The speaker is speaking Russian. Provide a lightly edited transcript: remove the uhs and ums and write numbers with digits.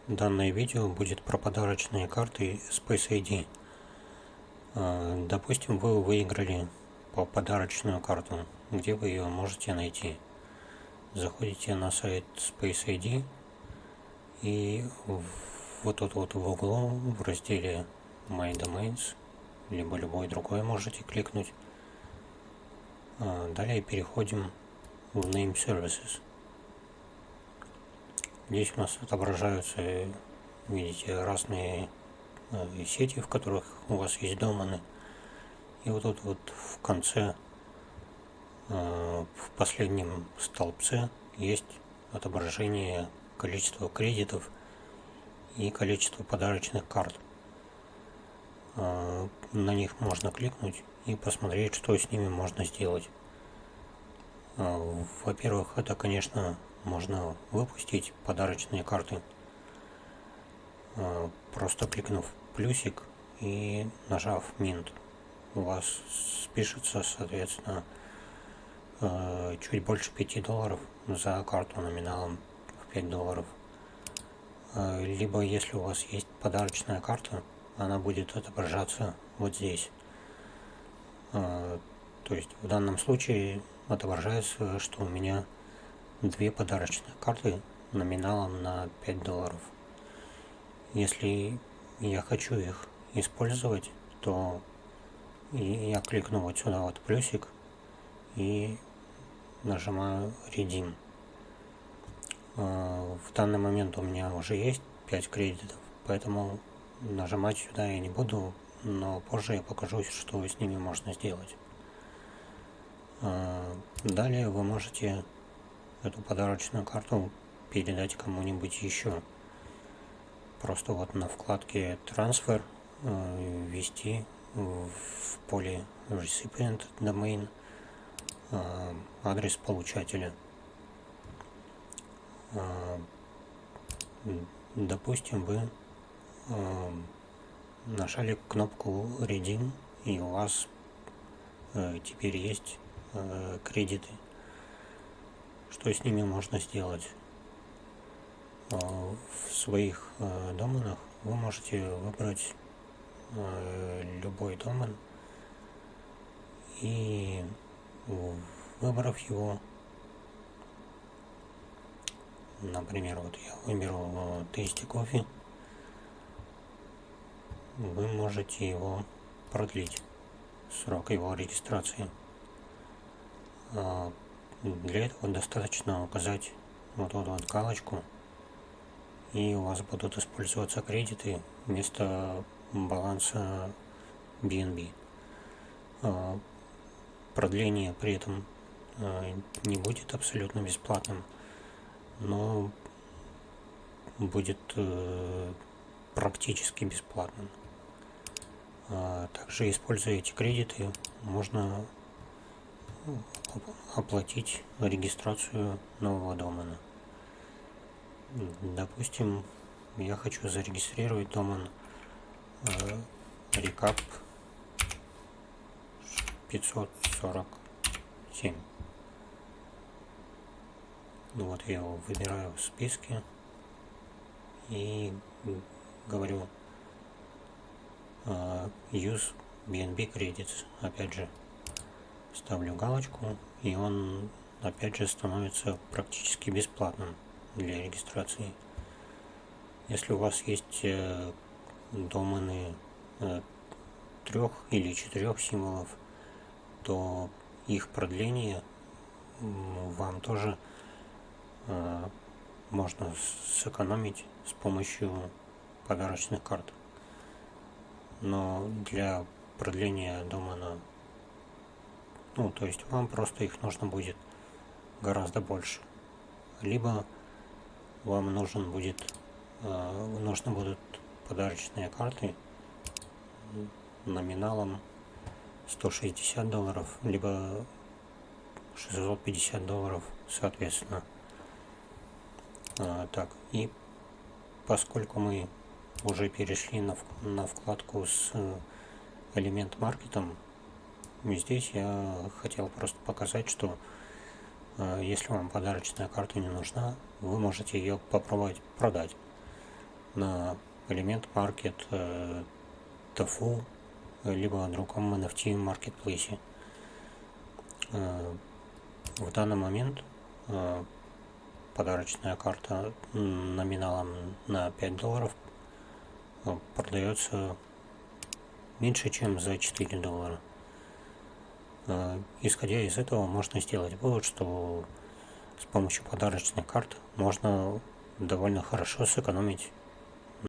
Данное видео будет про подарочные карты Space ID. Допустим, вы выиграли по подарочную карту. Где вы ее можете найти? Заходите на сайт Space ID и вот тут вот в углу в разделе My Domains, либо любой другой можете кликнуть. Далее переходим в Name Services. Здесь у нас отображаются, видите, разные сети, в которых у вас есть домены. И вот тут вот в конце, в последнем столбце, есть отображение количества кредитов и количества подарочных карт. На них можно кликнуть и посмотреть, что с ними можно сделать. Во-первых, это, конечно, можно выпустить подарочные карты, просто кликнув плюсик и нажав Mint. У вас спишется, соответственно, чуть больше $5 за карту номиналом в $5. Либо, если у вас есть подарочная карта, она будет отображаться вот здесь. То есть в данном случае отображается, что у меня 2 подарочные карты номиналом на $5. Если я хочу их использовать, то я кликну вот сюда вот плюсик и нажимаю Redeem. В данный момент у меня уже есть 5 кредитов, поэтому нажимать сюда я не буду, но позже я покажу, что с ними можно сделать. Далее вы можете эту подарочную карту передать кому-нибудь еще. Просто вот на вкладке Transfer ввести в поле Recipient Domain адрес получателя. Допустим, вы нажали кнопку Redeem, и у вас теперь есть кредиты. Что с ними можно сделать? В своих доменах вы можете выбрать любой домен и, выбрав его, например, вот я выберу Tasty Coffee, вы можете его продлить, срок его регистрации. Для этого достаточно указать вот эту вот галочку, и у вас будут использоваться кредиты вместо баланса BNB. Продление при этом не будет абсолютно бесплатным, но будет практически бесплатным. Также, используя эти кредиты, можно оплатить регистрацию нового домена. Допустим, я хочу зарегистрировать домен Recap 547. Вот я его выбираю в списке и говорю Use BNB Credits. Опять же ставлю галочку, и он опять же становится практически бесплатным для регистрации. Если у вас есть домены 3 или 4 символов, то их продление вам тоже можно сэкономить с помощью подарочных карт. Но для продления домена, то есть вам просто их нужно будет гораздо больше. Либо вам нужны будут подарочные карты номиналом $160, либо $650, соответственно. Так, и поскольку мы уже перешли на вкладку с элемент маркетом, здесь я хотел просто показать, что если вам подарочная карта не нужна, вы можете ее попробовать продать на Element Market, TAFU, либо другом NFT маркетплейсе. В данный момент подарочная карта номиналом на $5 продается меньше, чем за $4. Исходя из этого, можно сделать вывод, что с помощью подарочных карт можно довольно хорошо сэкономить